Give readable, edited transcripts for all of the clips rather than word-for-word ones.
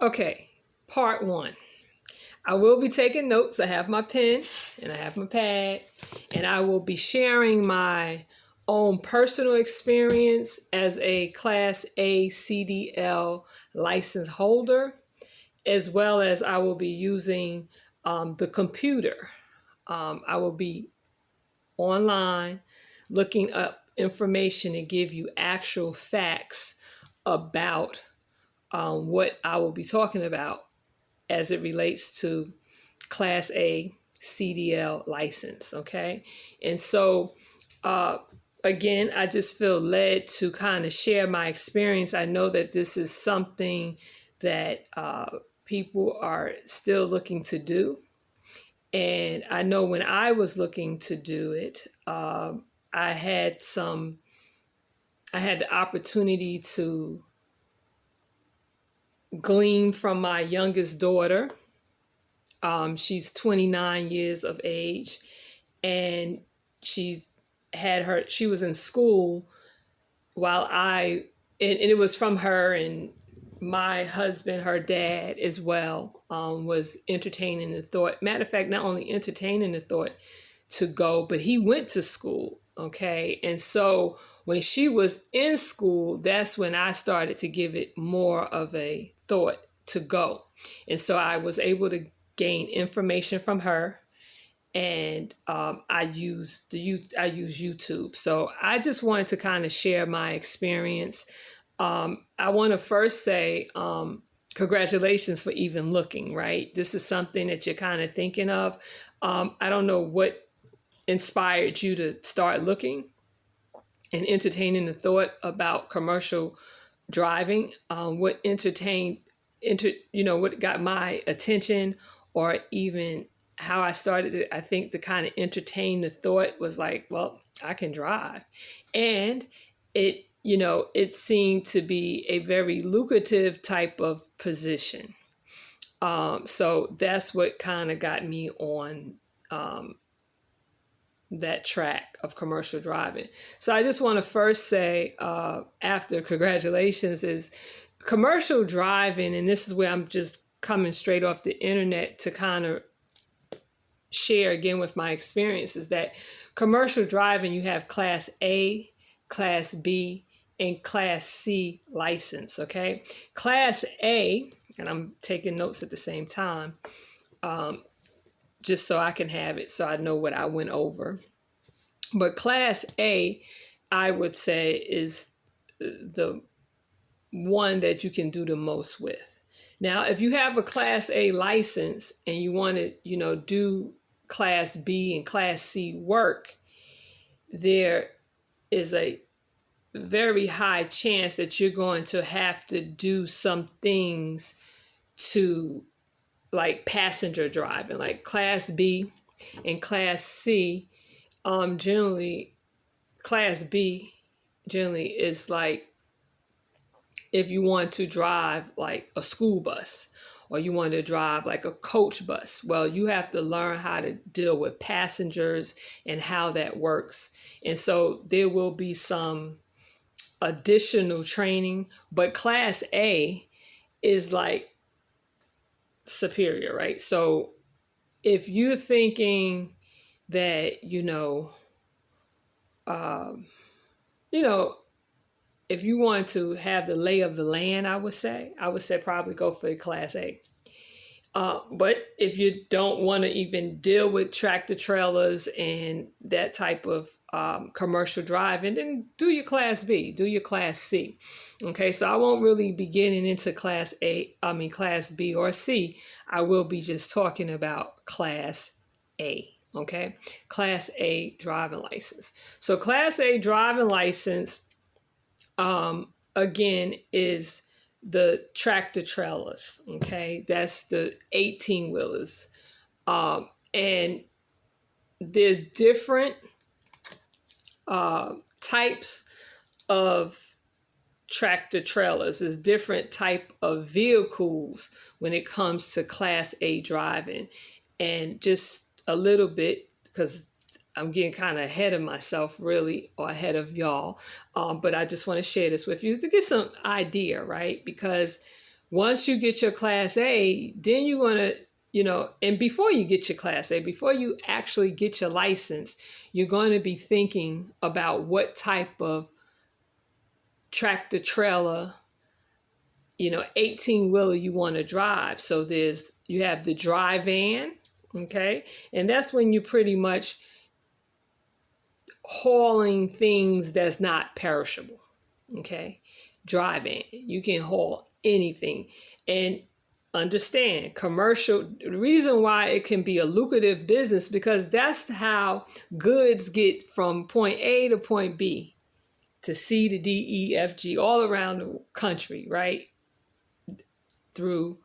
Okay, part one. I will be taking notes. I have my pen and I have my pad, and I will be sharing my own personal experience as a Class A CDL license holder, as well as I will be using the computer. I will be online looking up information to give you actual facts about what I will be talking about as it relates to Class A CDL license. Okay. And so, uh, again, I just feel led to kind of share my experience. I know that this is something that people are still looking to do. And I know when I was looking to do it, I had some, I had the opportunity to glean from my youngest daughter. She's 29 years of age, and she's she was in school while and it was from her, and my husband, her dad as well, was entertaining the thought. Matter of fact, not only entertaining the thought to go, but he went to school. Okay. And so when she was in school, that's when I started to give it more of a thought to go. And so I was able to gain information from her, and I use YouTube. So I just wanted to kind of share my experience. I want to first say congratulations for even looking. Right, this is something that you're kind of thinking of. I don't know what inspired you to start looking and entertaining the thought about commercial driving. What what got my attention, or even how I started to, I think, to kind of entertain the thought was like, well, I can drive. And it seemed to be a very lucrative type of position. So that's what kind of got me on that track of commercial driving. So I just want to first say, after congratulations, is commercial driving, and this is where I'm just coming straight off the internet to kind of share again with my experience, is that commercial driving, you have Class A, Class B, and Class C license. Okay, Class A, and I'm taking notes at the same time, just so I can have it, so I know what I went over. But Class A, I would say, is the one that you can do the most with. Now, if you have a Class A license and you want to, do Class B and Class C work, there is a very high chance that you're going to have to do some things to, like, passenger driving, like Class B and Class C. Generally, Class B generally is like if you want to drive like a school bus, or you want to drive like a coach bus. Well, you have to learn how to deal with passengers and how that works. And so there will be some additional training, but Class A is like superior, right? So if you're thinking that, um, you know, if you want to have the lay of the land, I would say probably go for the Class A. But if you don't want to even deal with tractor trailers and that type of commercial driving, then do your Class B, do your Class C. Okay, so I won't really be getting into Class B or C. I will be just talking about Class A. Okay, Class A driving license. So Class A driving license, again, is the tractor trailers. Okay, that's the 18 wheelers. And there's different types of tractor trailers. There's different type of vehicles when it comes to Class A driving. And just a little bit, because I'm getting kind of ahead of myself, really, or ahead of y'all. But I just want to share this with you to get some idea, right? Because Once you get your Class A, then you're going to, and before you get your Class A, before you actually get your license, you're going to be thinking about what type of tractor trailer, 18-wheeler you want to drive. So you have the dry van, okay? And that's when you pretty much hauling things that's not perishable, okay? Driving, you can haul anything. And understand, commercial, the reason why it can be a lucrative business, because that's how goods get from point A to point B to C to D, E, F, G, all around the country, right? Through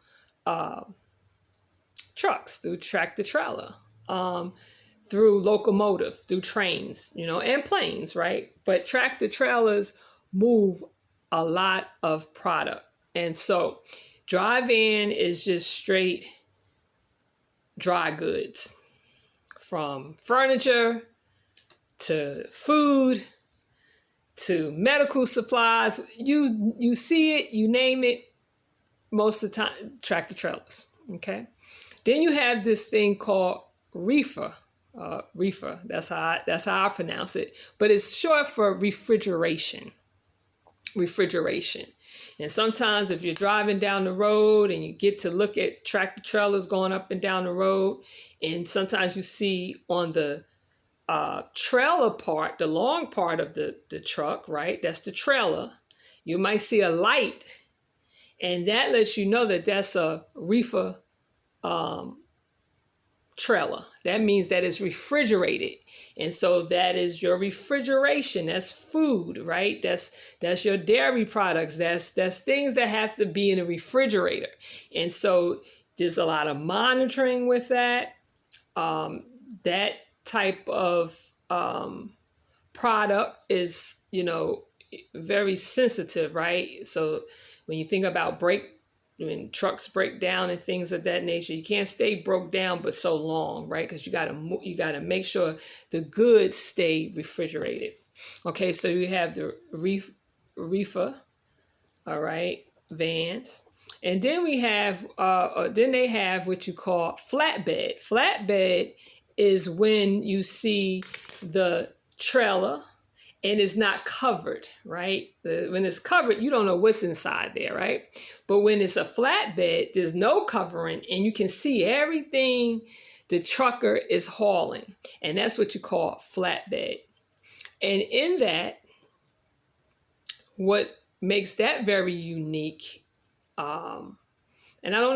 trucks, through tractor trailer, through locomotive, through trains, and planes, right? But tractor trailers move a lot of product. And so dry van is just straight dry goods, from furniture to food to medical supplies. You see it, you name it, most of the time, tractor trailers, okay? Then you have this thing called reefer. Reefer, that's how I pronounce it. But it's short for refrigeration. Refrigeration. And sometimes if you're driving down the road and you get to look at tractor trailers going up and down the road, and sometimes you see on the trailer part, the long part of the truck, right? That's the trailer. You might see a light, and that lets you know that that's a reefer trailer. That means that it's refrigerated. And so that is your refrigeration. That's food, right? That's your dairy products. That's things that have to be in a refrigerator. And so there's a lot of monitoring with that. That type of product is, very sensitive, right? So when you think about when trucks break down and things of that nature, you can't stay broke down but so long, right? Because you gotta make sure the goods stay refrigerated. Okay, so you have the reefer, all right, vans, and then we have then they have what you call flatbed. Flatbed is when you see the trailer and it's not covered, right? When it's covered, you don't know what's inside there, right? But when it's a flatbed, there's no covering and you can see everything the trucker is hauling. And that's what you call flatbed. And in that, what makes that very unique, and I don't